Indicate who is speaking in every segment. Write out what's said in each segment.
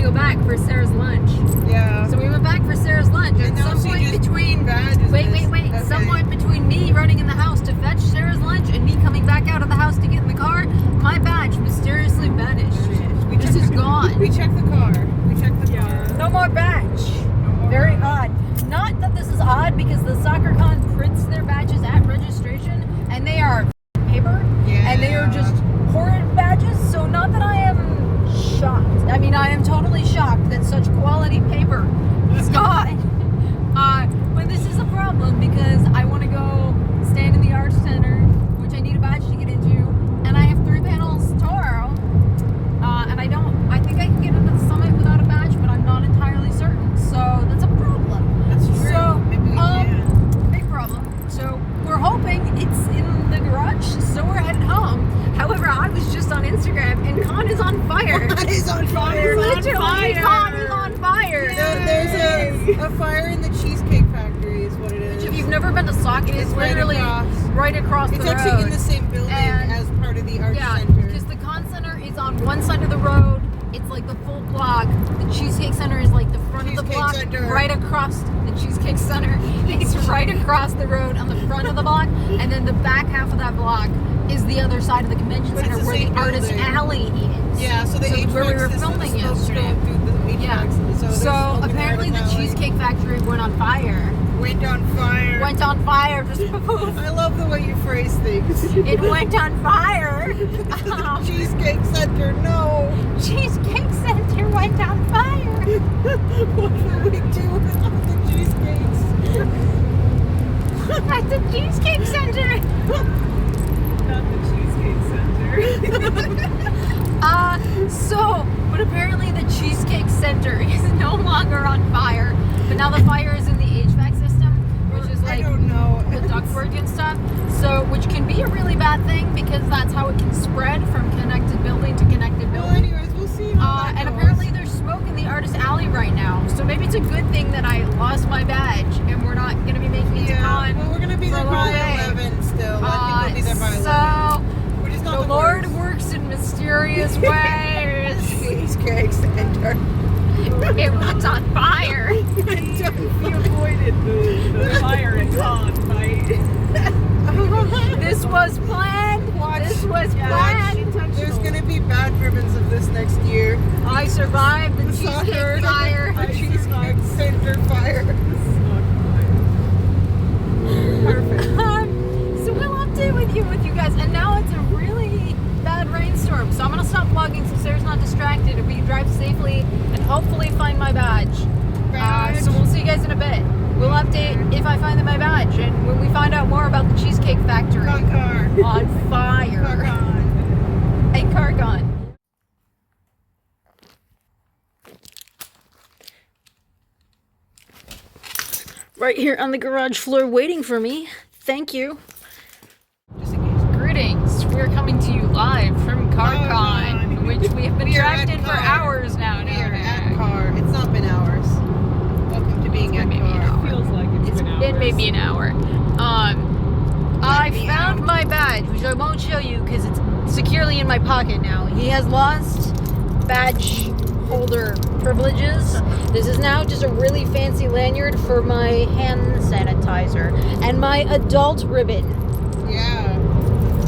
Speaker 1: go back for Sarah's lunch.
Speaker 2: Yeah.
Speaker 1: So we went back for Sarah's lunch.
Speaker 2: And
Speaker 1: At some point between... Wait.
Speaker 2: Okay.
Speaker 1: Some point between me running in the house to fetch Sarah's lunch and me coming back out of the house to get in the car, my badge mysteriously vanished. This is gone.
Speaker 2: We checked the car.
Speaker 1: No more badge. Very odd. Not that this is odd because the Sakuracon prints their badges at registration and they are paper.
Speaker 2: Yeah.
Speaker 1: And they are just horrid badges. So not that I am shocked. I mean, I am totally shocked that such quality paper is gone. But this is a problem because I want to go stand in the Arts Center, which I need a badge to get into, and I have 3 panels tomorrow. And I think I can get into the summit without a badge, but I'm not entirely certain. So that's a problem.
Speaker 2: That's true.
Speaker 1: So,
Speaker 2: maybe we can.
Speaker 1: big problem. So we're hoping it's in the garage, so we're headed home. However, I was just on Instagram and Con is on fire.
Speaker 2: Con is on fire.
Speaker 1: Literally, Con is on fire.
Speaker 2: There's a fire in the Cheesecake Factory is what it is.
Speaker 1: If you've never been to Sauk, it is literally right across the road.
Speaker 2: It's actually in the same building as part of the Arts Center.
Speaker 1: Yeah, because the Con Center is on one side of the road. It's like the full block. The Cheesecake Center is like the front of the block. Right across the Cheesecake Center. It's right across the road on the front of the block. And then the back half of that block is the other side of the convention center where the Artist Alley is.
Speaker 2: Yeah, so the HVAC
Speaker 1: where we were filming yesterday.
Speaker 2: Yeah.
Speaker 1: So apparently the Cheesecake Factory went on fire.
Speaker 2: Went on fire.
Speaker 1: Just poof.
Speaker 2: I love the way you phrase things.
Speaker 1: It went on fire.
Speaker 2: Cheesecake Center, no.
Speaker 1: Cheesecake Center went on fire.
Speaker 2: What will we do without the cheesecakes?
Speaker 1: At the Cheesecake Center.
Speaker 3: Not the Cheesecake Center.
Speaker 1: But apparently the Cheesecake Center is no longer on fire. But now the fire is in the HVAC system, which is like the ductwork and stuff. So, which can be a really bad thing because that's how it can spread from connected building to connected building.
Speaker 2: Well, anyways, we'll see how that
Speaker 1: and
Speaker 2: goes.
Speaker 1: apparently there's smoke in the Artist Alley right now. So maybe it's a good thing that I lost my badge and we're not going to be making it to Con.
Speaker 2: Well, we're going to be there by 11 still. I think we'll be there by 11.
Speaker 1: So,
Speaker 2: Which is not
Speaker 1: the Lord works in mysterious ways.
Speaker 2: Cheesecake Center.
Speaker 1: It was on fire.
Speaker 3: We avoided the fire at Con by...
Speaker 1: This was planned. This was planned.
Speaker 2: There's going to be bad ribbons of this next year.
Speaker 1: I survived the Cheesecake fire.
Speaker 2: The Cheesecake Center fire. Perfect.
Speaker 1: So we'll update with you guys. And now it's a really bad rainstorm. So I'm going to stop vlogging so Sarah's not distracted and we can drive safely and hopefully find my badge. So we'll see you guys in a bit. We'll update if I find my badge and when we find out more about the Cheesecake Factory on fire. A car gone. Right here on the garage floor waiting for me. Thank you. Greetings. We're coming to you live from CarCon, which we have been trapped in for hours now.
Speaker 2: We are at Car. It's not been hours. Welcome to being at Car.
Speaker 3: It feels like it's been hours.
Speaker 1: It may be an hour. I found my badge, which I won't show you because it's securely in my pocket now. He has lost badge holder privileges. This is now just a really fancy lanyard for my hand sanitizer and my adult ribbon.
Speaker 2: Yeah.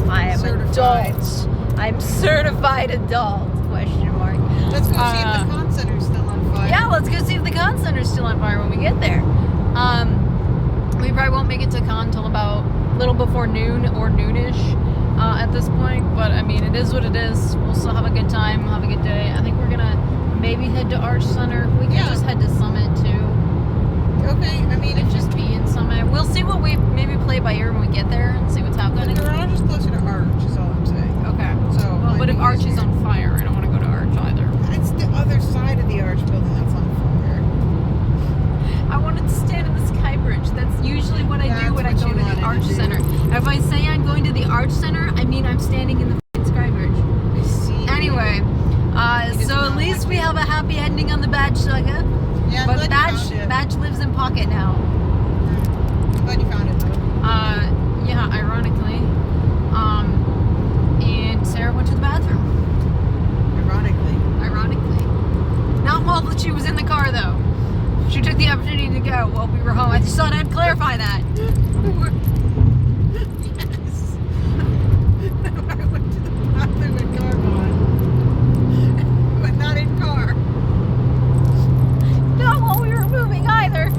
Speaker 1: I am
Speaker 2: Certified.
Speaker 1: adult. I'm certified adult, question mark.
Speaker 2: Let's go see if the Con Center's still on fire.
Speaker 1: Yeah, let's go see if the Con Center's still on fire when we get there. We probably won't make it to Con till about a little before noon or noonish at this point, but I mean, it is what it is. We'll still have a good time, have a good day. I think we're gonna maybe head to Arch Center. We can just head to Summit too.
Speaker 2: Okay, I mean,
Speaker 1: And just be in Summit. We'll see what we maybe play by ear when we get there and see what's happening.
Speaker 2: the garage is closer to Arch, is all I'm saying.
Speaker 1: Okay.
Speaker 2: So,
Speaker 1: Well, but if
Speaker 2: maybe
Speaker 1: Arch is on fire, I don't want to go to Arch either.
Speaker 2: It's the other side of the Arch building that's on fire.
Speaker 1: I wanted to stand in the Sky Bridge. That's usually what I do when I go to the Arch Center. If I say I'm going to the Arch Center, I mean I'm standing in the f***ing Sky Bridge.
Speaker 2: I see.
Speaker 1: Anyway, so at least we have a happy ending on the badge saga.
Speaker 2: Yeah,
Speaker 1: But
Speaker 2: I'm glad you found it.
Speaker 1: badge lives in pocket now.
Speaker 2: I'm glad you found it though.
Speaker 1: Yeah, ironically. And Sarah went to the bathroom.
Speaker 2: Ironically.
Speaker 1: Not while love that she was in the car though. She took the opportunity to go while we were home. I just thought I'd clarify that.
Speaker 2: Yes. I went to the bathroom with car on, but not in car.
Speaker 1: Not while we were moving either.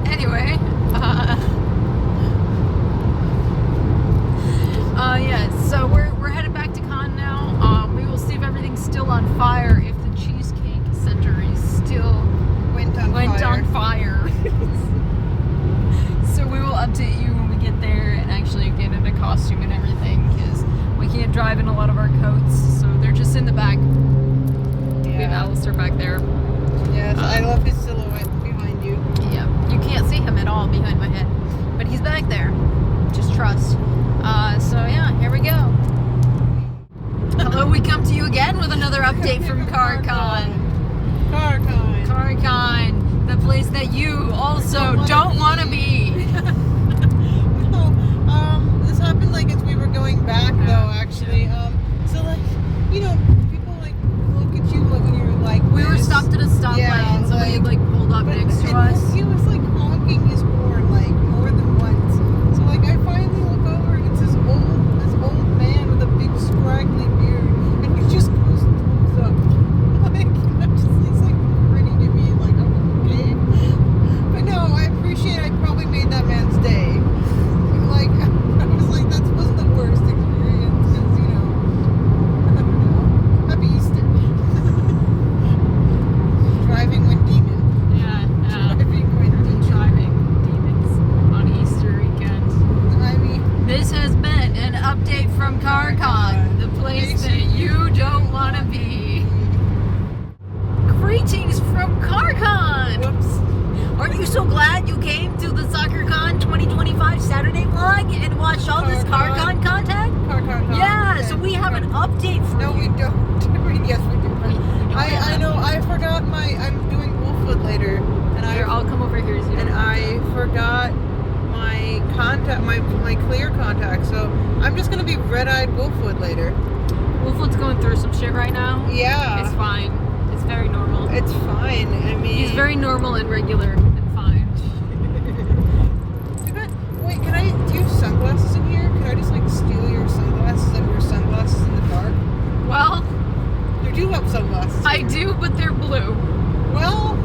Speaker 1: Anyway. Yeah, so we're headed back to con now. We will see if everything's still on fire, if the Cheesecake Center is still
Speaker 2: Went on fire.
Speaker 1: So we will update you when we get there and actually get into costume and everything, because we can't drive in a lot of our coats, so they're just in the back. We have Alistair back there.
Speaker 2: Yes, I love his silhouette behind you.
Speaker 1: Yeah, you can't see him at all behind my head, but he's back there. Just trust. So yeah, here we go. Hello, we come to you again with another update from CarCon. CarCon, the place that you also don't want to be.
Speaker 2: No, this happened like as we were going back though, actually. So like, you know, people like look at you like when you're like
Speaker 1: We were
Speaker 2: this.
Speaker 1: stopped at a stoplight
Speaker 2: Yeah,
Speaker 1: and somebody
Speaker 2: like-
Speaker 1: like pulled up next to
Speaker 2: and
Speaker 1: us.
Speaker 2: He was like honking his horn like more than once. So like I finally look over and it's this old man with a big scraggly beard, and he just goes up. Like he's like grinning at me like I'm okay. But no, I appreciate I probably made that man's day. Like I was like that wasn't the worst experience because you know I don't know. Happy Easter. Driving when demon.
Speaker 1: Yeah,
Speaker 2: Driving when demon.
Speaker 1: driving demons on Easter weekend.
Speaker 2: I mean,
Speaker 1: This has been an update from CarCon, the place that you don't want to be. Greetings from CarCon!
Speaker 2: whoops.
Speaker 1: Aren't you so glad you came to the Sakuracon 2025 Saturday vlog and watched all this CarCon content?
Speaker 2: CarCon.
Speaker 1: Yeah, so we have an update for
Speaker 2: No,
Speaker 1: you.
Speaker 2: we don't. Yes, we do.
Speaker 1: We don't
Speaker 2: I
Speaker 1: have
Speaker 2: know.
Speaker 1: that.
Speaker 2: I forgot I'm doing Wolfwood later, and
Speaker 1: Here, I'll come over here so you
Speaker 2: and
Speaker 1: don't have
Speaker 2: I forgot my contact, my clear contact. So I'm just gonna be red-eyed Wolfwood later.
Speaker 1: to. Wolfwood's going through some shit right now.
Speaker 2: Yeah,
Speaker 1: It's fine. It's very normal.
Speaker 2: it's fine. I mean,
Speaker 1: He's very normal and regular and fine.
Speaker 2: Wait, can I? Do you have sunglasses in here? Can I just like steal your sunglasses and wear sunglasses in the dark?
Speaker 1: Well,
Speaker 2: You do have sunglasses.
Speaker 1: I
Speaker 2: here.
Speaker 1: do, but they're blue.
Speaker 2: Well,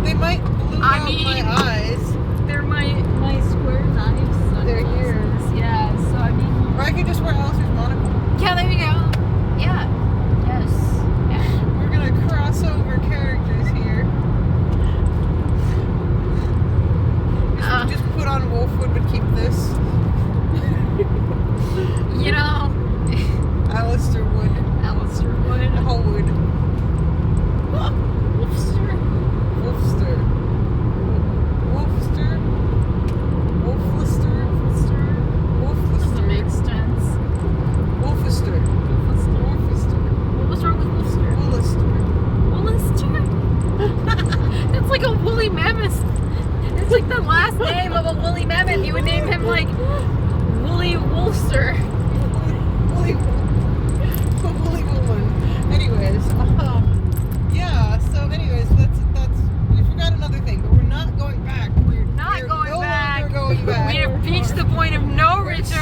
Speaker 2: they might blue
Speaker 1: I
Speaker 2: out
Speaker 1: mean-
Speaker 2: my eyes.
Speaker 1: They're my square knives.
Speaker 2: They're here.
Speaker 1: Yeah, so I mean.
Speaker 2: Or I could just wear Alistair's monocle.
Speaker 1: Yeah, there you go. Yeah. Yes. Yeah.
Speaker 2: We're gonna cross over characters here. Just put on Wolfwood, but keep this.
Speaker 1: You know,
Speaker 2: Alistair Wood.
Speaker 1: Alistair Wood.
Speaker 2: Hallwood.
Speaker 1: Wolfster.
Speaker 2: Wolfster. Wolfster. Wolflister.
Speaker 1: Doesn't make
Speaker 2: Wolflister.
Speaker 1: sense.
Speaker 2: Wolfister. Wolfister.
Speaker 1: What was wrong with Wolfster?
Speaker 2: Wollister.
Speaker 1: Woolister? It's like a woolly mammoth. It's like the last name of a woolly mammoth. You would name him like Woolly Wolfster.
Speaker 2: Woolly woman. Anyways, yeah. So, anyways, that's. We forgot another thing, but we're not going back. We're
Speaker 1: Not going
Speaker 2: no
Speaker 1: back.
Speaker 2: longer going back.
Speaker 1: We have reached the point of no
Speaker 2: We're
Speaker 1: return.
Speaker 2: so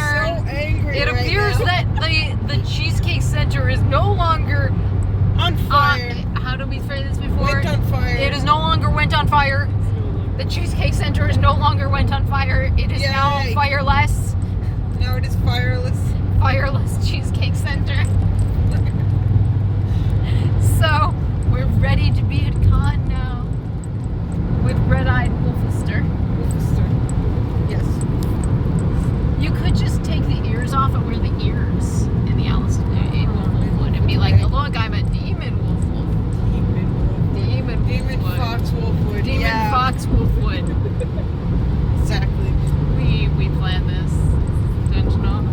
Speaker 2: angry.
Speaker 1: It
Speaker 2: right
Speaker 1: appears
Speaker 2: now.
Speaker 1: that the Cheesecake Center is no longer
Speaker 2: on fire.
Speaker 1: how did we phrase this before?
Speaker 2: Went on fire.
Speaker 1: It is no longer went on fire. The Cheesecake Center is no longer went on fire. It is now
Speaker 2: Yay.
Speaker 1: fireless.
Speaker 2: Now it is fireless.
Speaker 1: Fireless Cheesecake Center. So we're ready to be at con now with red-eyed Wolfester.
Speaker 2: Wolfster. Yes.
Speaker 1: You could just take the ears off and wear the ears in the Alistair Wolfwood and be like, oh, look, I'm a demon Wolfwood.
Speaker 2: Demon Fox Wolfwood.
Speaker 1: Demon
Speaker 2: Yeah.
Speaker 1: Fox Wolfwood.
Speaker 2: Exactly.
Speaker 1: We planned this. It's intentional.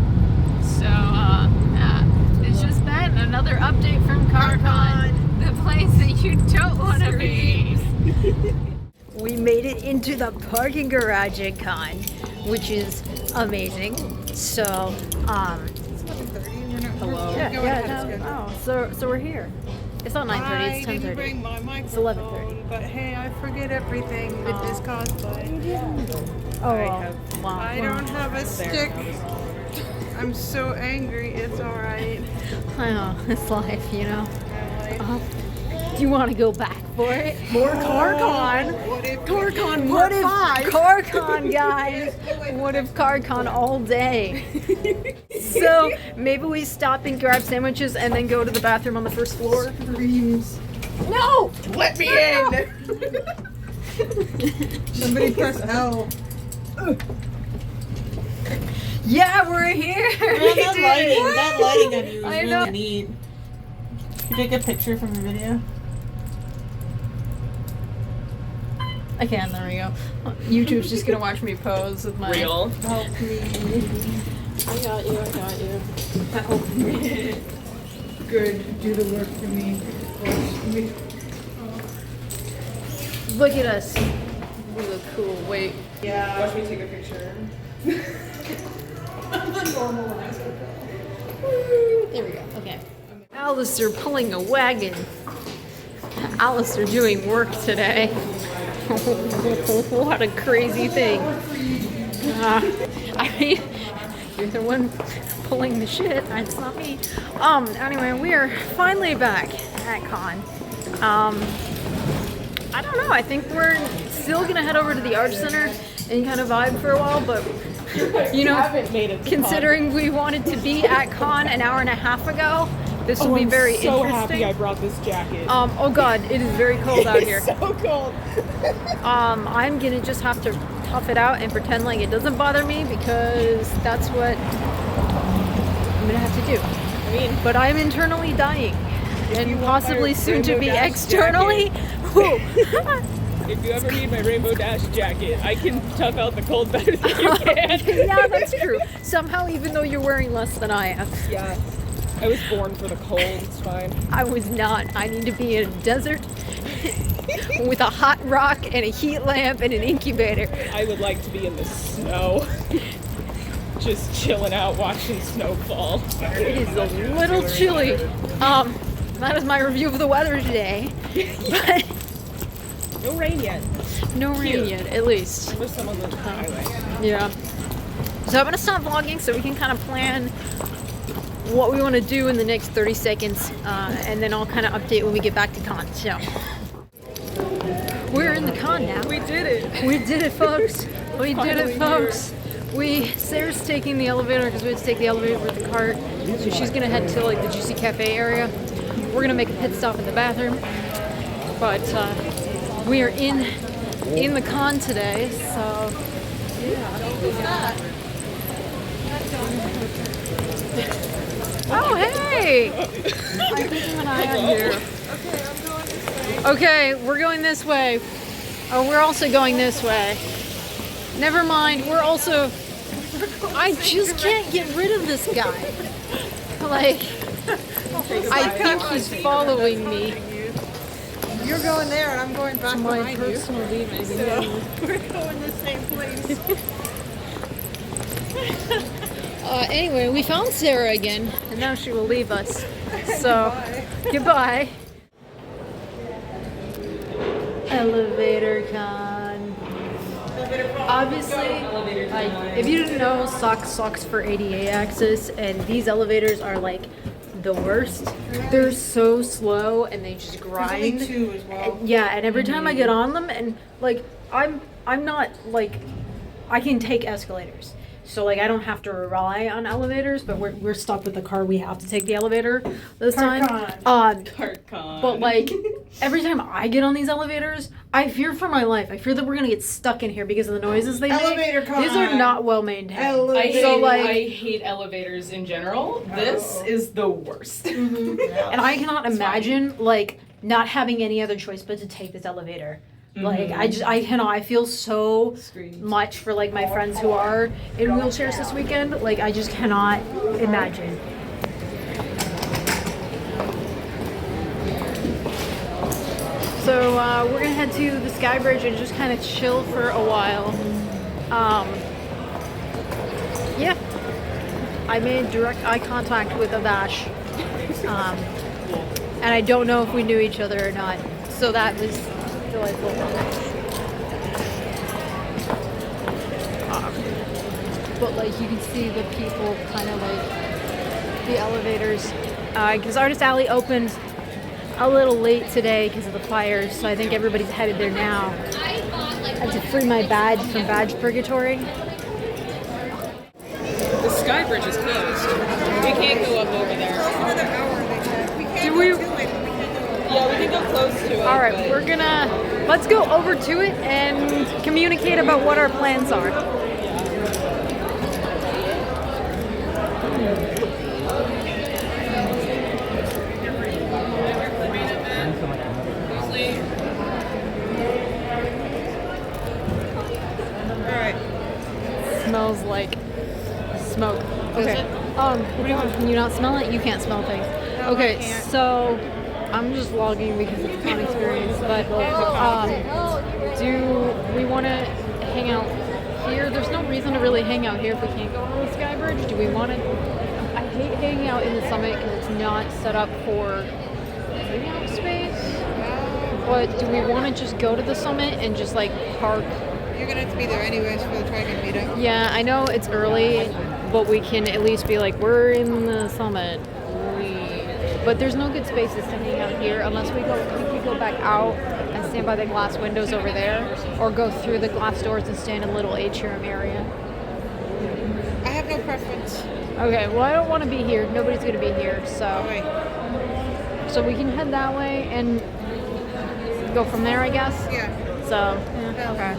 Speaker 1: So, yeah. It's just been another update from CarCon. The place that you don't want to be. We made it into the parking garage at con, which is amazing. So,
Speaker 2: It's 11:30 and we're not
Speaker 3: below.
Speaker 1: Yeah,
Speaker 2: Go
Speaker 1: yeah.
Speaker 2: ahead, it's
Speaker 1: No, oh, so we're here. It's not 9:30. It's
Speaker 2: I didn't
Speaker 1: 10:30.
Speaker 2: bring my
Speaker 1: It's
Speaker 2: microphone,
Speaker 1: 11:30.
Speaker 2: but hey, I forget everything with this cosplay.
Speaker 1: Oh,
Speaker 3: I
Speaker 1: well.
Speaker 3: have-
Speaker 1: Wow.
Speaker 2: I don't have a stick. I'm so angry. It's alright.
Speaker 1: I know. It's life, you know.
Speaker 2: Like,
Speaker 1: Do you want to go back for it?
Speaker 3: More CarCon.
Speaker 2: what if
Speaker 3: CarCon
Speaker 1: What
Speaker 3: Part
Speaker 1: if
Speaker 3: 5.
Speaker 1: CarCon, guys? What if CarCon all day? So maybe we stop and grab sandwiches and then go to the bathroom on the first floor.
Speaker 2: Screams.
Speaker 1: No!
Speaker 3: Let me in.
Speaker 2: Somebody press L.
Speaker 1: Yeah, we're here. We did it.
Speaker 4: That lighting on you is
Speaker 1: I
Speaker 4: really
Speaker 1: know.
Speaker 4: neat. Can you take a picture from the video?
Speaker 1: I can. There we go. YouTube's just gonna watch me pose with my
Speaker 3: Real.
Speaker 2: Help me.
Speaker 1: I got you. I got you.
Speaker 2: Help me. Good. Do the work for me. Watch me.
Speaker 1: Look at us. We look cool. Wait.
Speaker 2: Yeah.
Speaker 3: Watch me take a picture.
Speaker 1: There we go. Okay. Alistair pulling a wagon. Alistair doing work today. What a crazy thing. I mean, you're the one pulling the shit. It's not me. Anyway, we are finally back at con. I don't know. I think we're still gonna head over to the Arts Center and kind of vibe for a while, but you know,
Speaker 3: haven't made it to
Speaker 1: considering we wanted to be at con an hour and a half ago, this will be
Speaker 3: I'm
Speaker 1: very
Speaker 3: so
Speaker 1: interesting.
Speaker 3: happy I brought this jacket.
Speaker 1: Oh god, it is very cold out here.
Speaker 3: It's so cold.
Speaker 1: I'm gonna just have to tough it out and pretend like it doesn't bother me because that's what I'm gonna have to do.
Speaker 3: I mean,
Speaker 1: But I'm internally dying and
Speaker 3: you want
Speaker 1: possibly
Speaker 3: my
Speaker 1: soon to
Speaker 3: Rainbow
Speaker 1: be
Speaker 3: Dash
Speaker 1: externally. Whew.
Speaker 3: if you ever need my Rainbow Dash jacket, I can tough out the cold better than you can.
Speaker 1: Yeah, that's true. Somehow, even though you're wearing less than I am,
Speaker 3: Yeah. I was born for the cold, it's fine.
Speaker 1: I was not. I need to be in a desert with a hot rock and a heat lamp and an incubator.
Speaker 3: I would like to be in the snow. Just chilling out watching snow fall.
Speaker 1: It is a little chilly. That is my review of the weather today. But
Speaker 3: No rain yet.
Speaker 1: no rain yet, at least.
Speaker 3: There's some on the highway.
Speaker 1: Yeah. So I'm gonna stop vlogging so we can kind of plan what we want to do in the next 30 seconds, and then I'll kind of update when we get back to con. So we're in the con now.
Speaker 3: We did it.
Speaker 1: We did it, folks. We did it,
Speaker 3: Finally
Speaker 1: folks. Sarah's taking the elevator because we had to take the elevator with the cart. So she's gonna head to like the Juicy Cafe area. We're gonna make a pit stop in the bathroom. But we are in the con today, so yeah. Oh hey! I'm keeping an eye on you. Okay, we're going this way. Oh, we're also going this way. Never mind, we're also... I just can't get rid of this guy. Like, I think he's following me
Speaker 2: You're going there and I'm going back
Speaker 1: to my
Speaker 2: behind you.
Speaker 1: personal demon.
Speaker 2: So we're going the same place.
Speaker 1: Anyway, we found Sarah again, and now she will leave us. So, goodbye. Elevator con. Obviously, like, if you didn't know, sucks for ADA access, and these elevators are like the worst. They're so slow and they just grind.
Speaker 2: There's only two as well.
Speaker 1: Yeah, and every time I get on them, and like I'm not like I can take escalators. So like I don't have to rely on elevators, but we're stuck with the car. We have to take the elevator this time.
Speaker 3: CarCon.
Speaker 1: But like every time I get on these elevators, I fear for my life. I fear that we're gonna get stuck in here because of the noises they
Speaker 2: Elevator
Speaker 1: make.
Speaker 2: con.
Speaker 1: These are not well maintained.
Speaker 2: Elevator.
Speaker 1: So like,
Speaker 3: I hate elevators in general. This is the worst.
Speaker 1: and I cannot imagine like not having any other choice but to take this elevator. Like I cannot. I feel so much for like my friends who are in wheelchairs this weekend. Like I just cannot imagine. So we're gonna head to the Sky Bridge and just kind of chill for a while. Yeah. I made direct eye contact with Avash. And I don't know if we knew each other or not. So that was delightful. But like you can see the people kind of like the elevators. Because Artist Alley opened a little late today because of the fires. So I think everybody's headed there now. I have to free my badge from Badge Purgatory.
Speaker 3: The sky bridge is closed. We can't go up over there.
Speaker 2: Another hour they said. We can't
Speaker 1: Do
Speaker 2: go
Speaker 1: we-
Speaker 2: to it, but we can go.
Speaker 3: Yeah, we can go close to it.
Speaker 1: All right,
Speaker 3: but
Speaker 1: let's go over to it and communicate about what our plans are.
Speaker 2: Alright.
Speaker 1: Smells like smoke. Okay. What do you want? Can you not smell it? You can't smell things.
Speaker 2: No,
Speaker 1: Okay,
Speaker 2: I can't.
Speaker 1: so I'm just logging because it's a fun experience. But do we want to hang out here? There's no reason to really hang out here if we can't go on the sky bridge. Do we want to? I hate hanging out in the summit because it's not set up for hangout space. But do we want to just go to the summit and just like park?
Speaker 2: You're gonna have to be there anyways for the Trigon meetup.
Speaker 1: Yeah, I know it's early, but we can at least be like, we're in the summit. But there's no good spaces to hang out here unless we could go back out and stand by the glass windows over there, or go through the glass doors and stand in a little atrium area.
Speaker 2: I have no preference.
Speaker 1: Okay, well I don't want to be here. Nobody's gonna be here, so
Speaker 2: Alright.
Speaker 1: so we can head that way and go from there, I guess.
Speaker 2: Yeah.
Speaker 1: So yeah, okay.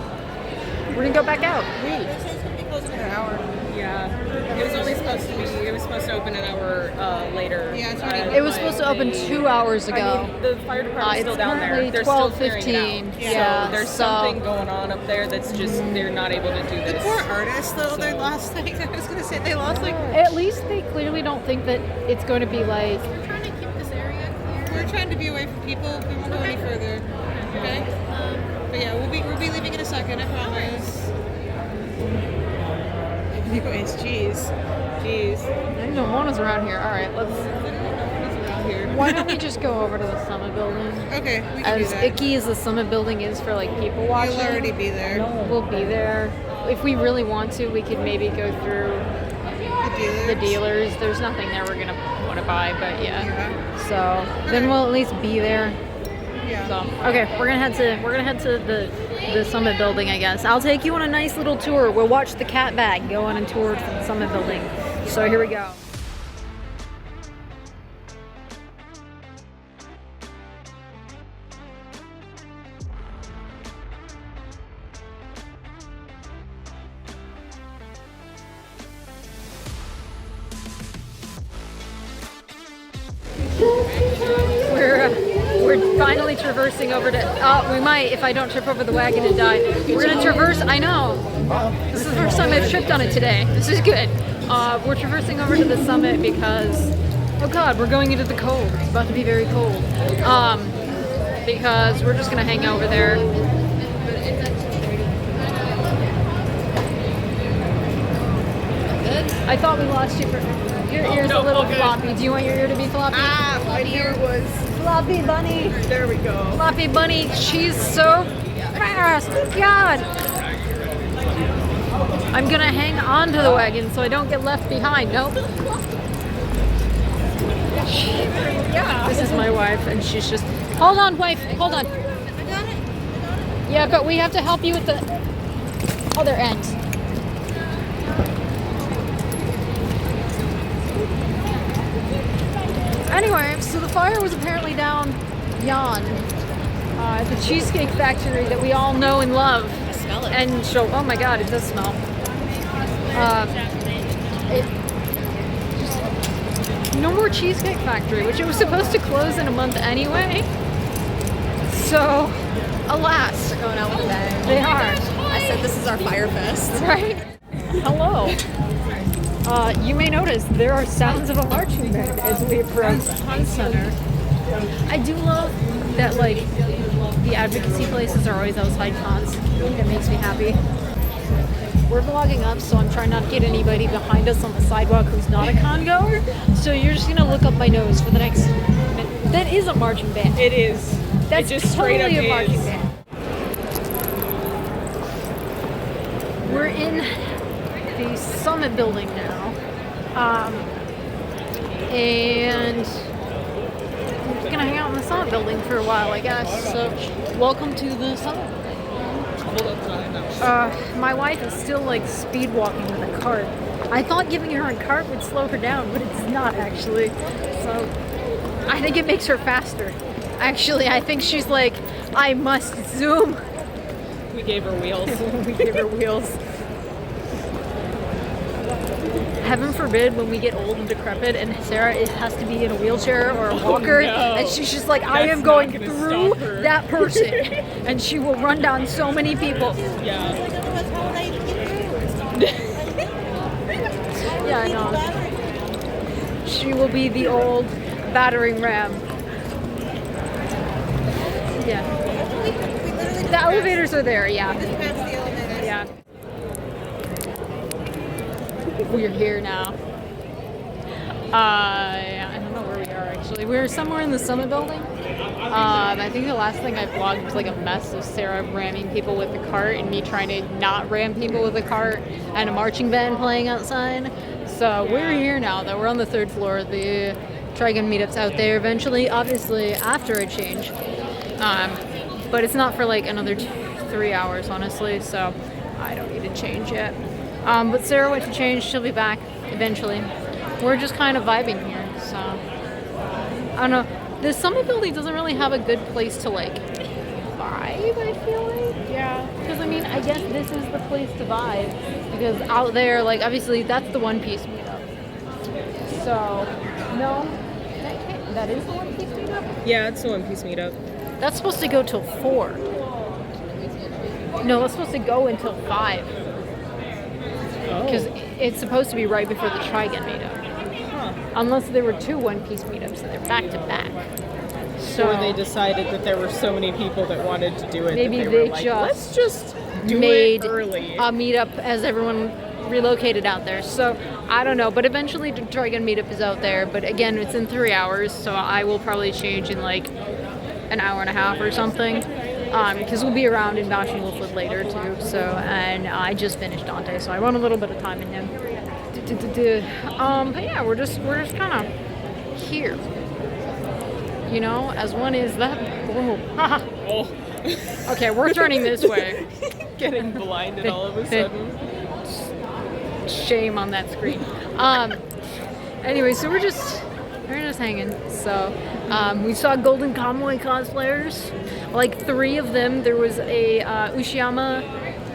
Speaker 1: We're gonna go back out.
Speaker 2: This is gonna be close to an hour.
Speaker 3: yeah, it was only supposed to be. It was supposed to open an hour later.
Speaker 2: Yeah, it's already-
Speaker 1: It was supposed to open 2 hours ago.
Speaker 3: I mean, the fire department's
Speaker 1: It's
Speaker 3: still down there.
Speaker 1: currently
Speaker 3: They're still clearing it
Speaker 1: 12:15.
Speaker 3: out.
Speaker 1: Yeah,
Speaker 3: So there's
Speaker 1: so-
Speaker 3: something going on up there that's just they're not able to do
Speaker 2: The
Speaker 3: this.
Speaker 2: poor artists though, they lost like I was gonna say they lost like
Speaker 1: At least they clearly don't think that it's going to be like.
Speaker 2: we're trying to keep this area clear. We're trying to be away from people. We won't go any further. Okay? But yeah, we'll be leaving in a second, I promise. Anyways, jeez.
Speaker 1: I know Mona's around here. All right, let's.
Speaker 2: Around here.
Speaker 1: Why don't we just go over to the summit building?
Speaker 2: Okay, we can
Speaker 1: As
Speaker 2: do that.
Speaker 1: icky as the summit building is for like people watching,
Speaker 2: You'll already be there.
Speaker 1: we'll be there. If we really want to, we could maybe go through the dealers. There's nothing there we're gonna want to buy, but yeah.
Speaker 2: Yeah.
Speaker 1: So then we'll at least be there.
Speaker 2: Yeah.
Speaker 1: So okay, we're gonna head to the summit building, I guess. I'll take you on a nice little tour. We'll watch the cat bag go on a tour to the summit building. So here we go. We're finally traversing over to. We might if I don't trip over the wagon and die. We're gonna traverse. I know. This is the first time I've tripped on it today. This is good. We're traversing over to the summit because, oh God, we're going into the cold. It's about to be very cold. Because we're just gonna hang over there. I thought we lost you for. Your ear's a little floppy. Do you want your ear to be floppy?
Speaker 2: My ear was.
Speaker 1: Floppy bunny.
Speaker 2: There we go.
Speaker 1: Floppy bunny. She's so fast. God. I'm gonna hang on to the wagon so I don't get left behind. Nope. This is my wife, and she's just. Hold on, wife. Hold on. Yeah, but we have to help you with the other end. Anyway, so the fire was apparently down yon at the Cheesecake Factory that we all know and love. I smell it. And so, oh my God, it does smell. No more Cheesecake Factory, which it was supposed to close in a month anyway. So, alas.
Speaker 5: They're going out with a bang.
Speaker 1: They are.
Speaker 5: I said this is our fire fest.
Speaker 1: Right? Hello. You may notice there are sounds of a marching band as we approach Con Center. I do love that, like, the advocacy places are always outside cons. It makes me happy. we're vlogging up, so I'm trying not to get anybody behind us on the sidewalk who's not a con goer. So you're just gonna look up my nose for the next minute. That is a marching band.
Speaker 3: It is.
Speaker 1: That's
Speaker 3: it just straight
Speaker 1: totally
Speaker 3: up
Speaker 1: a marching
Speaker 3: is.
Speaker 1: band. We're in the Summit building now. And we're gonna hang out in the Summit building for a while, I guess. So, welcome to the Summit. My wife is still like speed walking with a cart. I thought giving her a cart would slow her down, but it's not actually. So, I think it makes her faster. Actually, I think she's like, I must zoom.
Speaker 3: We gave her wheels.
Speaker 1: We gave her wheels. Heaven forbid when we get old and decrepit and Sarah has to be in a wheelchair or a walker,
Speaker 3: no.
Speaker 1: and she's just like, I
Speaker 3: That's
Speaker 1: am going
Speaker 3: not gonna
Speaker 1: through
Speaker 3: stop her.
Speaker 1: that person, and she will run down so many people.
Speaker 3: Yeah.
Speaker 1: Yeah, I know. She will be the old battering ram. Yeah. The elevators are there, yeah. Yeah. We're here now. I don't know where we are actually. We're somewhere in the Summit building. I think the last thing I vlogged was like a mess of Sarah ramming people with the cart and me trying to not ram people with the cart and a marching band playing outside. So we're here now though. We're on the 3rd floor. The Trigon meetup's out there eventually, obviously after I change. But it's not for like another 3 hours honestly, so I don't need to change yet. But Sarah went to change. She'll be back eventually. We're just kind of vibing here, so I don't know. The Summit building doesn't really have a good place to like vibe, I feel like. Yeah. Because I mean, I guess this is the place to vibe because out there, like obviously that's the One Piece meetup. So no, that is the One Piece meetup.
Speaker 3: Yeah, it's a One Piece meetup.
Speaker 1: That's supposed to go till 4. No, that's supposed to go until 5. Because it's supposed to be right before the Trigon meetup.
Speaker 3: Huh.
Speaker 1: Unless there were 2 One Piece meetups and they're back to back. So
Speaker 3: Or they decided that there were so many people that wanted to do it.
Speaker 1: Maybe
Speaker 3: that
Speaker 1: they
Speaker 3: were like,
Speaker 1: just
Speaker 3: let's just do
Speaker 1: made
Speaker 3: it early.
Speaker 1: a meetup as everyone relocated out there. So I don't know, but eventually the Trigon meetup is out there. But again, it's in 3 hours, so I will probably change in like an hour and a half or something. Because we'll be around in Bashing Wolfwood later too. So, and I just finished Dante, so I want a little bit of time in him. But yeah, we're just kind of here. You know, as one is that. Whoa.
Speaker 3: Oh.
Speaker 1: Okay, we're turning this way.
Speaker 3: Getting blinded all of a sudden.
Speaker 1: Shame on that screen. Anyway, so we're just hanging. So we saw Golden Kamuy cosplayers, like 3 of them. There was a Ushiyama,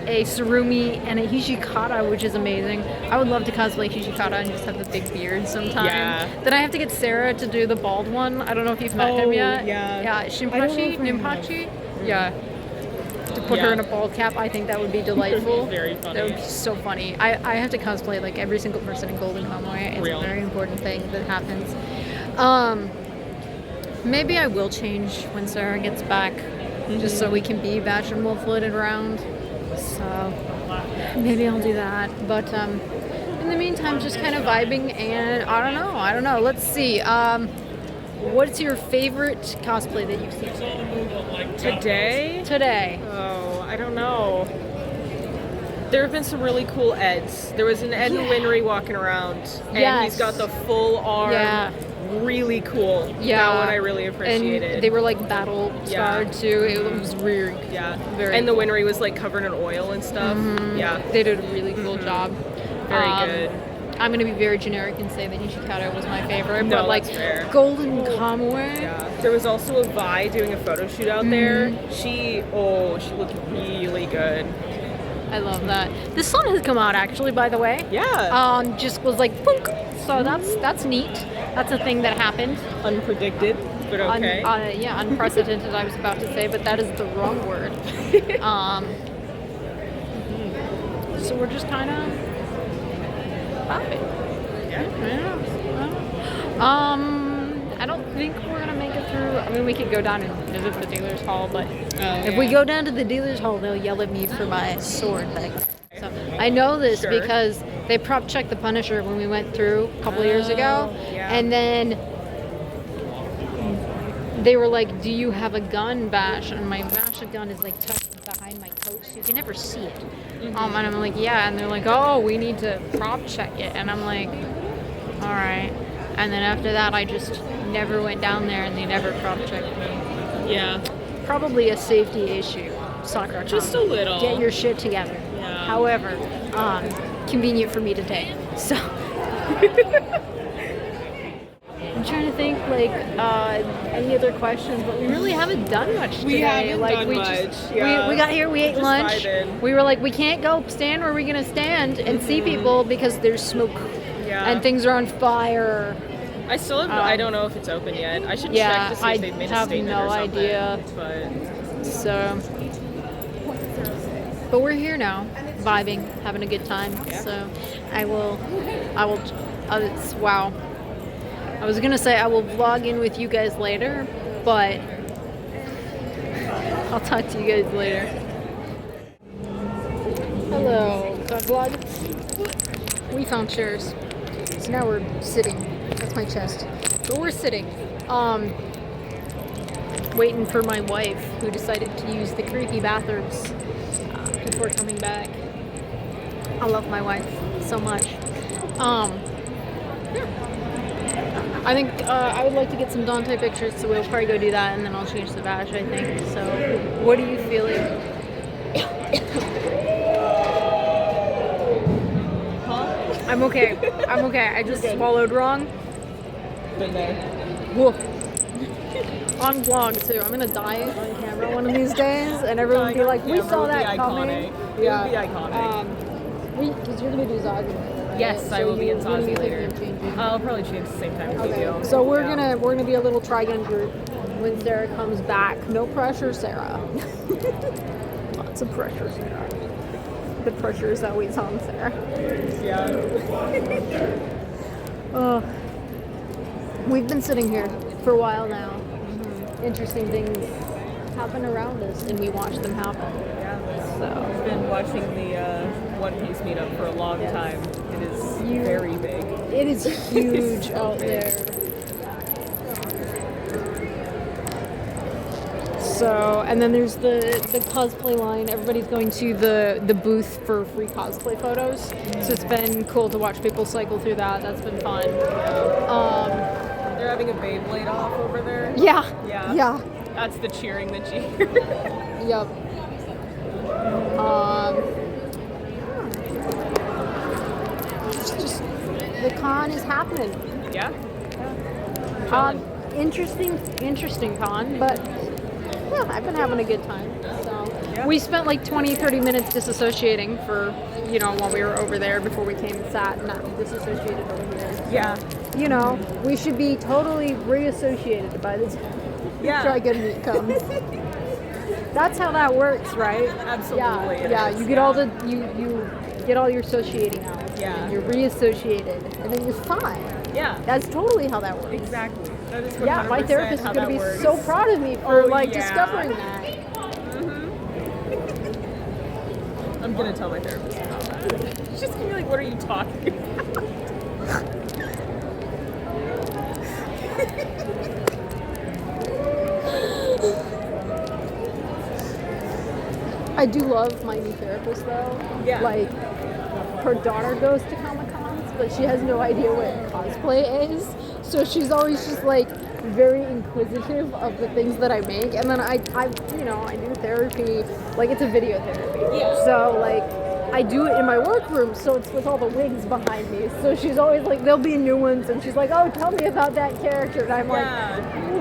Speaker 1: a Surumi, and a Hishikata, which is amazing. I would love to cosplay Hishikata and just have the big beard sometime.
Speaker 3: Yeah.
Speaker 1: Then I have to get Sarah to do the bald one. I don't know if you've met him yet.
Speaker 3: Yeah.
Speaker 1: Yeah, Nimpachi. Yeah. To put her in a bald cap, I think that would be delightful.
Speaker 3: Very funny.
Speaker 1: That would be so funny. I have to cosplay like every single person in Golden Kamuy. It's
Speaker 3: Real.
Speaker 1: a very important thing that happens. Maybe I will change when Sarah gets back, just so we can be Batch and Wolfwood around. So maybe I'll do that. But in the meantime, just kind of vibing, and I don't know. Let's see. What's your favorite cosplay that you've seen today?
Speaker 3: Oh, I don't know. There have been some really cool Eds. There was an Ed Winry walking around, and
Speaker 1: Yes.
Speaker 3: he's got the full arm.
Speaker 1: Yeah.
Speaker 3: Really cool.
Speaker 1: Yeah.
Speaker 3: That one I really appreciated.
Speaker 1: And they were like battle scarred too. It was weird.
Speaker 3: Yeah.
Speaker 1: Very
Speaker 3: And the Winry was like covered in oil and stuff. Yeah.
Speaker 1: They did a really cool job.
Speaker 3: Very good.
Speaker 1: I'm gonna be very generic and say that Hishikata was my favorite,
Speaker 3: No,
Speaker 1: but like
Speaker 3: that's fair.
Speaker 1: Golden Kamuy.
Speaker 3: Yeah. There was also a Vi doing a photo shoot out there. She looked really good.
Speaker 1: I love that. The sun has come out actually, by the way.
Speaker 3: Yeah.
Speaker 1: Just was like boink. So that's neat. That's a thing that happened.
Speaker 3: Unpredicted, but okay.
Speaker 1: Yeah, unprecedented. I was about to say, but that is the wrong word. So we're just kind of vibing.
Speaker 3: Yeah.
Speaker 1: I don't think we're gonna make it through. I mean, we could go down and visit the dealer's hall, but if we go down to the dealer's hall, they'll yell at me for my sword thing. So I know this
Speaker 3: Sure.
Speaker 1: because they prop checked the Punisher when we went through a couple of years ago.
Speaker 3: Yeah.
Speaker 1: And then they were like, do you have a gun, Bash? And my Bash gun is like tucked behind my coat, so you can never see it. And I'm like, yeah. And they're like, oh, we need to prop check it. And I'm like, all right. And then after that, I just never went down there, and they never prop checked me.
Speaker 3: Yeah.
Speaker 1: Probably a safety issue. Sakuracon.
Speaker 3: Just a little.
Speaker 1: Get your shit together.
Speaker 3: Yeah.
Speaker 1: However, convenient for me today. So I'm trying to think like any other questions, but we really haven't done much today.
Speaker 3: We haven't
Speaker 1: like
Speaker 3: done
Speaker 1: we
Speaker 3: much.
Speaker 1: just
Speaker 3: Yeah.
Speaker 1: we got here, we ate
Speaker 3: Just
Speaker 1: lunch.
Speaker 3: vibing.
Speaker 1: We were like, we can't go stand where we're gonna stand and see people because there's smoke
Speaker 3: Yeah.
Speaker 1: and things are on fire.
Speaker 3: I still have, I don't know if it's open yet. I should
Speaker 1: yeah,
Speaker 3: check to see
Speaker 1: I
Speaker 3: if they've made a
Speaker 1: have
Speaker 3: statement
Speaker 1: no
Speaker 3: or something.
Speaker 1: idea. But we're here now, vibing, having a good time.
Speaker 3: Yeah.
Speaker 1: So it's, wow. I was gonna say I will vlog in with you guys later, but I'll talk to you guys later. Hello, vlog. We found chairs. So now we're sitting. That's my chest. But we're sitting. Waiting for my wife, who decided to use the creepy bathrooms before coming back. I love my wife so much. I think I would like to get some Dante pictures, so we'll probably go do that, and then I'll change the badge, I think. So, what are you feeling? I'm okay. I'm okay. I just swallowed wrong.
Speaker 3: Been there.
Speaker 1: Woof. On vlog too. I'm gonna die on camera one of these days, and everyone will be like, "We saw that coming."
Speaker 3: Yeah. It would be iconic.
Speaker 1: Because you're gonna do Zog later, right?
Speaker 3: Yes, I will be in
Speaker 1: when are you
Speaker 3: Zazie
Speaker 1: thinking
Speaker 3: later.
Speaker 1: of changing?
Speaker 3: I'll probably change the same time as
Speaker 1: Okay.
Speaker 3: you.
Speaker 1: So we're gonna be a little Trigun group when Sarah comes back. No pressure, Sarah. Lots of pressure, Sarah. The pressure is always on Sarah.
Speaker 3: Yeah.
Speaker 1: Oh, we've been sitting here for a while now. Interesting things happen around us, and we watch them happen.
Speaker 3: Yeah.
Speaker 1: So
Speaker 3: I've been watching the One Piece meetup for a long time. It is very big.
Speaker 1: it is huge out there. So, and then there's the cosplay line. Everybody's going to the booth for free cosplay photos. So it's been cool to watch people cycle through that. That's been fun.
Speaker 3: They're having a Beyblade off over there.
Speaker 1: Yeah.
Speaker 3: Yeah. That's the cheering that you hear.
Speaker 1: Yep. Just the con is happening.
Speaker 3: Yeah.
Speaker 1: Interesting con, but yeah, I've been having a good time. So
Speaker 3: Yeah.
Speaker 1: we spent like 20-30 minutes disassociating for, while we were over there before we came and sat and not disassociated over here.
Speaker 3: Yeah.
Speaker 1: We should be totally reassociated by the time Trigun Meet comes. That's how that works, right?
Speaker 3: Absolutely. it
Speaker 1: Yeah,
Speaker 3: is.
Speaker 1: you get all the you get all your associating out.
Speaker 3: Yeah.
Speaker 1: And you're reassociated, and then you're fine.
Speaker 3: Yeah.
Speaker 1: That's totally how that works.
Speaker 3: Exactly. That is
Speaker 1: Yeah, my
Speaker 3: 100%
Speaker 1: therapist is
Speaker 3: how
Speaker 1: going to
Speaker 3: that
Speaker 1: be
Speaker 3: works.
Speaker 1: so proud of me for
Speaker 3: Oh, yeah.
Speaker 1: discovering that.
Speaker 3: I'm gonna tell my therapist about that. She's just gonna be like, "What are you talking about?"
Speaker 1: I do love my new therapist though.
Speaker 3: Yeah.
Speaker 1: Like, her daughter goes to Comic-Cons, but she has no idea what cosplay is. So she's always just like very inquisitive of the things that I make. And then I do therapy, like it's a video therapy.
Speaker 3: Yeah.
Speaker 1: So like I do it in my workroom, so it's with all the wigs behind me. So she's always like, there'll be new ones, and she's like, oh, tell me about that character. And I'm like,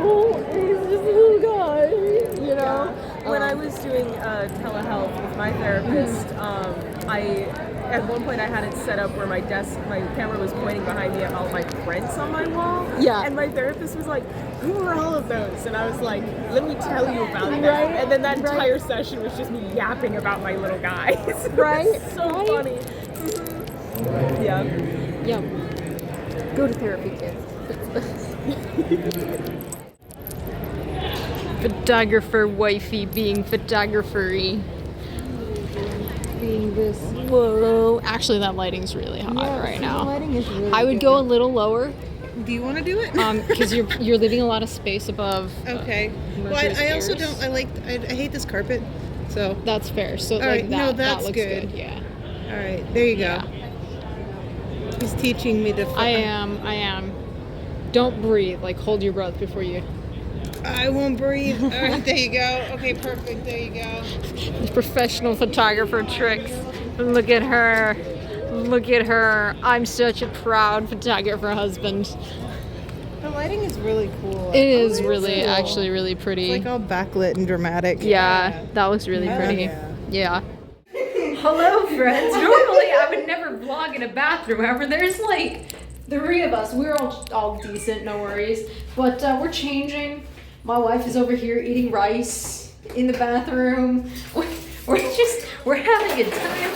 Speaker 1: oh, he's just a little guy,
Speaker 3: When I was doing telehealth with my therapist, at one point I had it set up where my camera was pointing behind me at all my prints on my wall.
Speaker 1: Yeah.
Speaker 3: And my therapist was like, who are all of those? And I was like, let me tell you about them.
Speaker 1: Right,
Speaker 3: And then that entire session was just me yapping about my little guys.
Speaker 1: Right,
Speaker 3: It was so
Speaker 1: right.
Speaker 3: funny. Yeah.
Speaker 1: Yeah. Go to therapy, kids. Photographer wifey being photography. being this low. Actually, that lighting's really hot right
Speaker 2: The
Speaker 1: now.
Speaker 2: lighting is really
Speaker 1: I would go a little lower,
Speaker 2: Do you want to do it?
Speaker 1: because you're leaving a lot of space above.
Speaker 2: Okay. Well,
Speaker 1: Mercury's
Speaker 2: I also
Speaker 1: ears.
Speaker 2: don't. I hate this carpet. So.
Speaker 1: That's fair. So like
Speaker 2: right,
Speaker 1: that,
Speaker 2: no,
Speaker 1: that
Speaker 2: that's
Speaker 1: looks
Speaker 2: good.
Speaker 1: Yeah.
Speaker 2: All right. There you go.
Speaker 1: Yeah.
Speaker 2: He's teaching me to.
Speaker 1: I am. Don't breathe. Like hold your breath before you.
Speaker 2: I won't breathe. All right. There you go. Okay. Perfect. There you go.
Speaker 1: Professional photographer tricks. Look at her. Look at her. I'm such a proud photographer husband.
Speaker 2: The lighting is really cool.
Speaker 1: It is
Speaker 2: Oh,
Speaker 1: really,
Speaker 2: cool.
Speaker 1: actually really pretty.
Speaker 2: It's like all backlit and dramatic.
Speaker 1: Yeah, that looks really
Speaker 2: Hell
Speaker 1: pretty.
Speaker 2: yeah.
Speaker 1: Hello, friends. Normally, I would never vlog in a bathroom. However, there's like 3 of us. We're all decent, no worries. But we're changing. My wife is over here eating rice in the bathroom. We're having a time.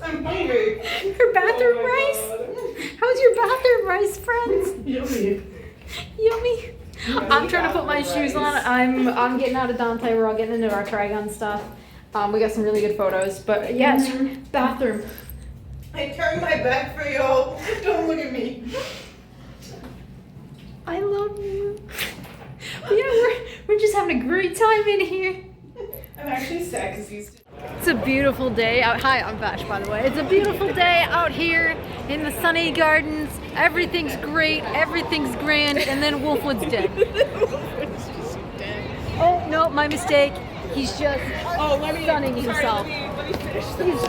Speaker 2: I'm hungry.
Speaker 1: Her bathroom rice? How's your bathroom rice, friends?
Speaker 2: Yummy.
Speaker 1: Yummy. I'm trying to put my shoes on. I'm getting out of Dante. We're all getting into our Trigon stuff. We got some really good photos. But yes, bathroom.
Speaker 2: I turned my back for y'all. Don't look at me.
Speaker 1: I love you. But yeah, we're just having a great time in here.
Speaker 2: I'm actually sad because he's.
Speaker 1: It's a beautiful day out. Hi, I'm Vash, by the way. It's a beautiful day out here in the sunny gardens. Everything's great. Everything's grand. And then Wolfwood's dead. Oh no, my mistake. He's just sunning himself.
Speaker 2: Let me finish this.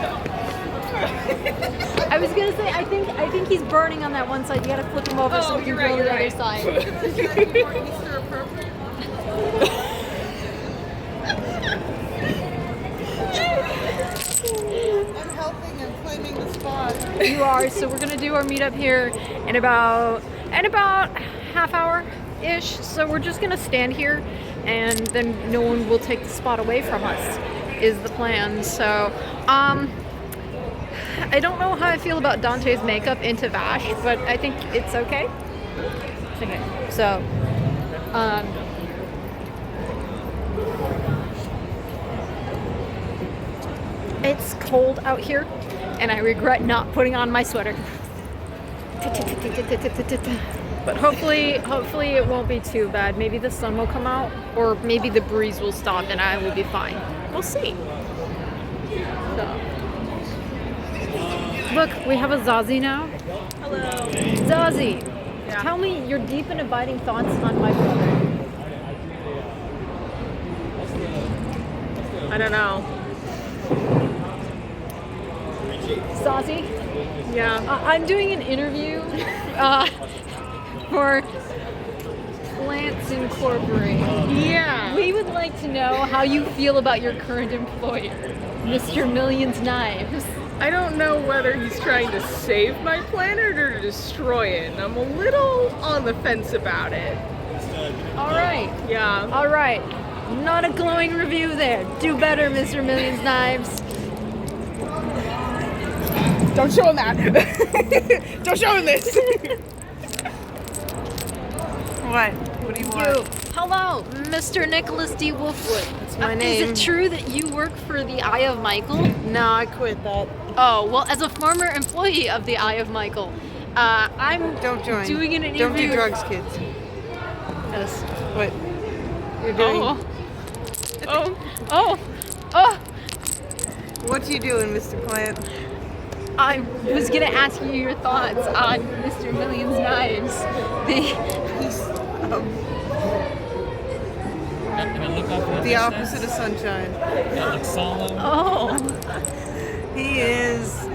Speaker 1: I was gonna say, I think he's burning on that one side. You gotta flip him over so we can go to the other side.
Speaker 2: I'm helping and claiming the spot.
Speaker 1: You are. So we're gonna do our meetup here in about half hour ish. So we're just gonna stand here, and then no one will take the spot away from us. Is the plan. So I don't know how I feel about Dante's makeup into Vash, but I think it's okay. Okay. So it's cold out here, and I regret not putting on my sweater. But hopefully it won't be too bad. Maybe the sun will come out, or maybe the breeze will stop and I will be fine. We'll see. So. Look, we have a Zazie now.
Speaker 3: Hello.
Speaker 1: Zazie,
Speaker 3: Yeah.
Speaker 1: tell me your deep and abiding thoughts on my brother.
Speaker 3: I don't know.
Speaker 1: Zazie?
Speaker 3: Yeah.
Speaker 1: I'm doing an interview for Plants Incorporated.
Speaker 3: Yeah.
Speaker 1: We would like to know how you feel about your current employer, Mr. Millions Knives.
Speaker 3: I don't know whether he's trying to save my planet or to destroy it. And I'm a little on the fence about it.
Speaker 1: All right.
Speaker 3: Yeah.
Speaker 1: All right. Not a glowing review there. Do better, Mr. Millions Knives.
Speaker 3: Don't show him that. Don't show him this.
Speaker 2: What? What do you want?
Speaker 1: Hello, Mr. Nicholas D. Wolfwood.
Speaker 2: That's my name.
Speaker 1: Is it true that you work for the Eye of Michael?
Speaker 2: No, I quit that.
Speaker 1: Oh, well, as a former employee of the Eye of Michael, I'm
Speaker 2: Don't join.
Speaker 1: doing an interview.
Speaker 2: Don't do drugs, kids.
Speaker 1: Yes.
Speaker 2: What? You're doing.
Speaker 1: Oh.
Speaker 2: What you doing, Mr. Plant?
Speaker 1: I was gonna ask you your thoughts on Mr. Millions Knives.
Speaker 2: The opposite of sunshine.
Speaker 6: That looks solemn.
Speaker 1: Oh.
Speaker 2: He is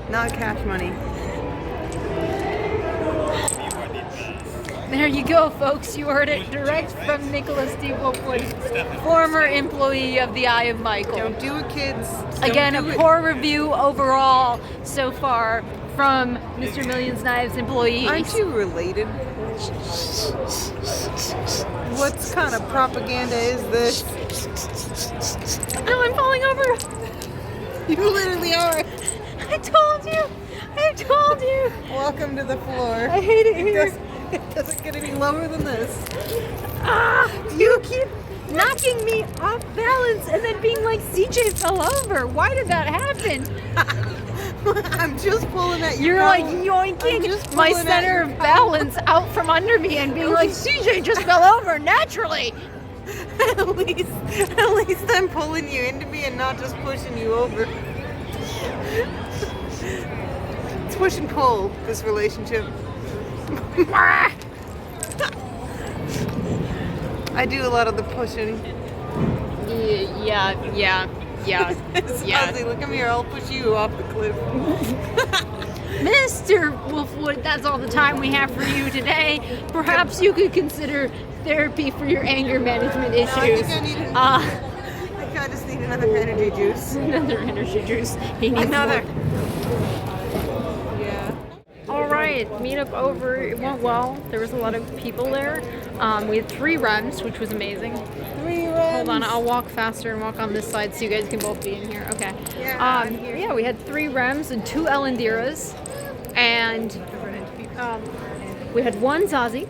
Speaker 2: not cash money.
Speaker 1: There you go, folks. You heard it direct from Nicholas D. Wolfwood, former employee of the Eye of Michael.
Speaker 2: Don't do it, kids. Don't
Speaker 1: Again,
Speaker 2: do
Speaker 1: a
Speaker 2: it.
Speaker 1: poor review overall so far from Mr. Millions Knives employees.
Speaker 2: Aren't you related? What kind of propaganda is this?
Speaker 1: Oh, I'm falling over.
Speaker 2: You literally are.
Speaker 1: I told you.
Speaker 2: Welcome to the floor.
Speaker 1: I hate it here.
Speaker 2: It doesn't get any lower than this.
Speaker 1: You keep knocking me off balance and then being like, CJ fell over. Why did that happen?
Speaker 2: I'm just pulling at your
Speaker 1: You're like
Speaker 2: I'm
Speaker 1: yoinking
Speaker 2: just
Speaker 1: my
Speaker 2: pulling at
Speaker 1: center
Speaker 2: your
Speaker 1: of balance out from under me and being like, CJ just fell over naturally.
Speaker 2: at least I'm pulling you into me and not just pushing you over. It's push and pull, this relationship. I do a lot of the pushing.
Speaker 1: Yeah.
Speaker 2: Ozzy, look at me or I'll push you off the cliff.
Speaker 1: Mr. Wolfwood, that's all the time we have for you today. Perhaps you could consider therapy for your anger management issues.
Speaker 2: I think I just need another energy juice.
Speaker 1: Another energy juice. He needs
Speaker 2: Another.
Speaker 1: more.
Speaker 2: Yeah.
Speaker 1: All right, meetup over. It went well. There was a lot of people there. We had 3 runs, which was amazing.
Speaker 2: 3 runs.
Speaker 1: Hold on, I'll walk faster and walk on this side so you guys can both be in here. Okay.
Speaker 2: Yeah, I'm here.
Speaker 1: Yeah, we had 3 Rems and 2 Elendiras, and we had 1 Zazie.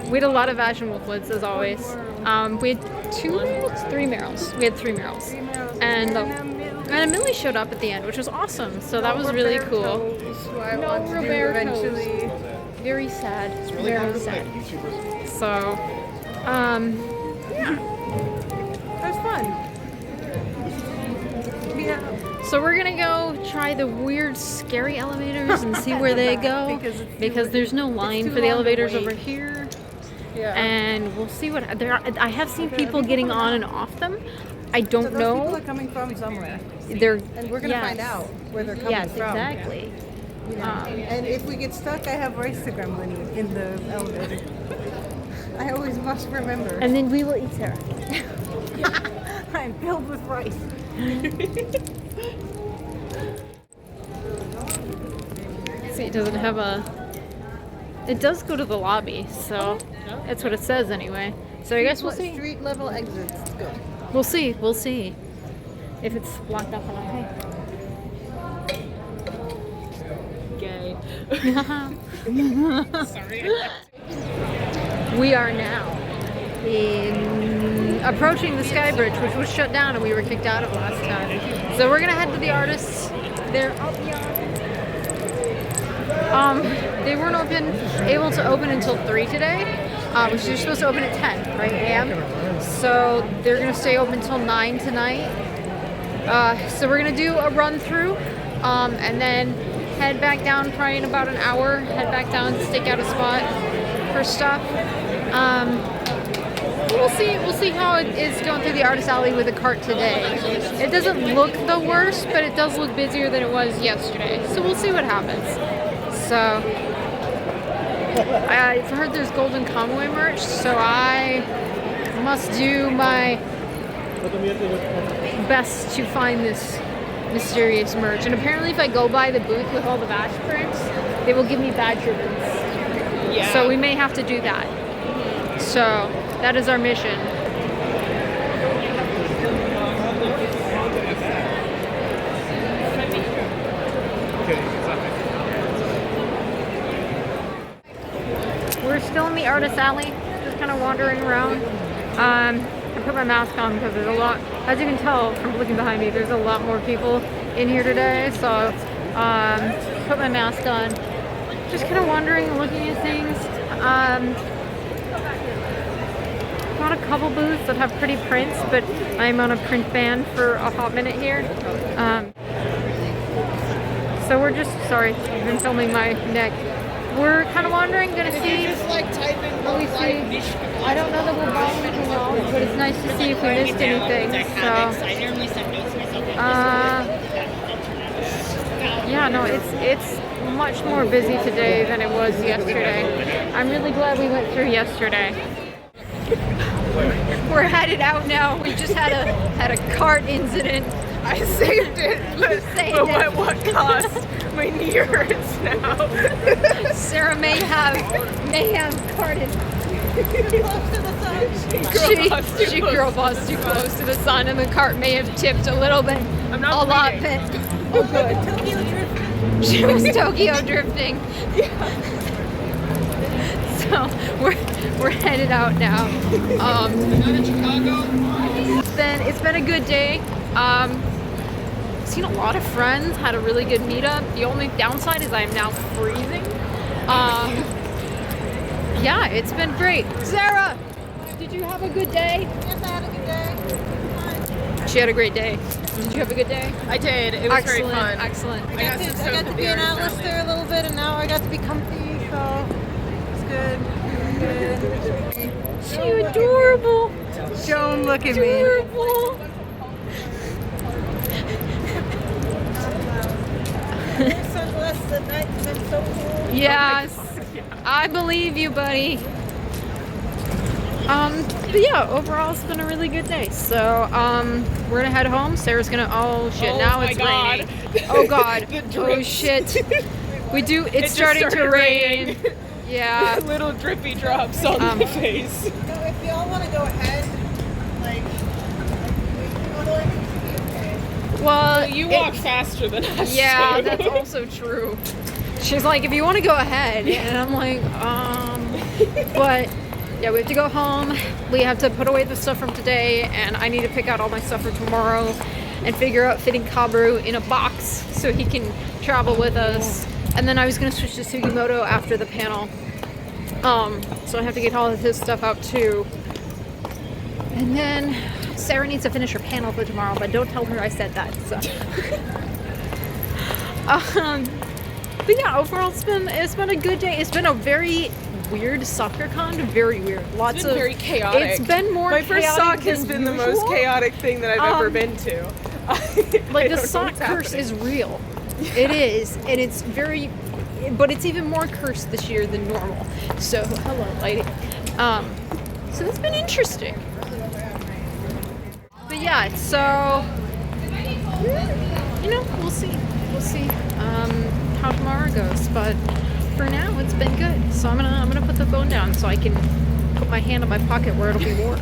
Speaker 1: We had a lot of Ash and Wolfwoods as always. We had 2 Merrills, 3 Merrills. We had 3 Merrills, and a Millie showed up at the end, which was awesome. So that was really cool. No Roberto's. Eventually. Very sad. Very sad. So, yeah,
Speaker 2: That was fun. Yeah.
Speaker 1: so we're gonna go try the weird, scary elevators and see where they go because there's no line for the elevators over here.
Speaker 2: Yeah.
Speaker 1: And we'll see what I have seen people getting on and off them. I
Speaker 2: So
Speaker 1: don't
Speaker 2: those people
Speaker 1: know.
Speaker 2: are coming from somewhere.
Speaker 1: They're
Speaker 2: And we're going to find out where they're coming
Speaker 1: Yes,
Speaker 2: from.
Speaker 1: exactly.
Speaker 2: And if we get stuck, I have Instagram money in the elevator. I always must remember.
Speaker 1: And then we will eat Sarah.
Speaker 2: I'm filled with rice.
Speaker 1: See, it doesn't have a. It does go to the lobby, so that's what it says anyway. So I guess we'll see.
Speaker 2: Street level exits. Good.
Speaker 1: We'll see. We'll see if it's blocked off or not. Hey. Gay. Sorry. We are now approaching the Sky Bridge, which was shut down and we were kicked out of last time. So we're gonna head to the artists. They're up beyond. They weren't able to open until 3 today, which they're supposed to open at 10, right, a.m. So they're gonna stay open until 9 tonight. So we're gonna do a run through, and then head back down probably in about an hour. Head back down, stake out a spot for stuff. We'll see how it is going through the artist alley with a cart today. It doesn't look the worst, but it does look busier than it was yesterday. So we'll see what happens. So I've heard there's Golden Convoy merch, so I must do my best to find this mysterious merch. And apparently if I go by the booth with all the badge prints, they will give me badge ribbons. Yeah. So we may have to do that. So that is our mission. We're still in the artist alley, just kind of wandering around. I put my mask on because there's a lot, as you can tell from looking behind me, there's a lot more people in here today. So put my mask on, just kind of wandering and looking at things. Got a couple booths that have pretty prints, but I'm on a print ban for a hot minute here. So we're just, sorry, I've been filming my neck. We're kind of wandering, gonna see what we see. I don't know that we'll buy anything else, but it's nice to see if we missed anything. So, yeah, no, it's much more busy today than it was yesterday. I'm really glad we went through yesterday. We're headed out now. We just had a cart incident.
Speaker 3: I saved it, but at what cost? My knee hurts now.
Speaker 1: Sarah may have carted. She girl bossed too close to the sun, and the cart may have tipped a little bit.
Speaker 3: I'm not
Speaker 1: a lot
Speaker 3: bleeding.
Speaker 1: bit. Oh, good. She was Tokyo drifting. headed out now. It's been a good day. Seen a lot of friends, had a really good meetup. The only downside is I'm now freezing. Yeah, it's been great. Sarah, did you have a good day?
Speaker 2: Yes, I had a good day.
Speaker 1: She had a great day. Did you have a good day?
Speaker 3: I did. It was very fun.
Speaker 1: Excellent.
Speaker 2: I got to be an Atlas there a little bit, and now I got to be comfy, so it's good.
Speaker 1: She adorable.
Speaker 2: Joan, look at me.
Speaker 1: Adorable.
Speaker 2: Sunglasses at night because I'm so cool.
Speaker 1: Yes, I believe you, buddy. But yeah, overall it's been a really good day. So, we're gonna head home. Sarah's gonna. Oh shit!
Speaker 3: Oh
Speaker 1: now
Speaker 3: my
Speaker 1: it's
Speaker 3: God.
Speaker 1: raining. Oh god.
Speaker 3: The
Speaker 1: Oh
Speaker 3: drips.
Speaker 1: shit. It's
Speaker 3: just
Speaker 1: starting to
Speaker 3: started
Speaker 1: rain.
Speaker 3: raining.
Speaker 1: Yeah.
Speaker 3: Little drippy drops on my face.
Speaker 2: So if y'all want to go ahead, like,
Speaker 1: Well,
Speaker 3: You walk faster than us.
Speaker 1: Yeah,
Speaker 3: too.
Speaker 1: that's also true. She's like, if you want to go ahead, and I'm like, but yeah, we have to go home. We have to put away the stuff from today, and I need to pick out all my stuff for tomorrow and figure out fitting Kabru in a box so he can travel with us. And then I was gonna switch to Sugimoto after the panel. So I have to get all of his stuff out too. And then Sarah needs to finish her panel for tomorrow, but don't tell her I said that. So. But yeah, overall it's been a good day. It's been a very weird Sakuracon, very weird.
Speaker 3: It's been very chaotic.
Speaker 1: It's been more.
Speaker 3: My first sock
Speaker 1: chaotic
Speaker 3: has
Speaker 1: than
Speaker 3: been the most
Speaker 1: usual.
Speaker 3: chaotic thing that I've ever been to.
Speaker 1: Like the sock curse is real. It is, and it's very, but it's even more cursed this year than normal. So hello, lady. So it's been interesting. But yeah, so we'll see. We'll see how tomorrow goes. But for now, it's been good. So I'm gonna put the phone down so I can put my hand in my pocket where it'll be warm.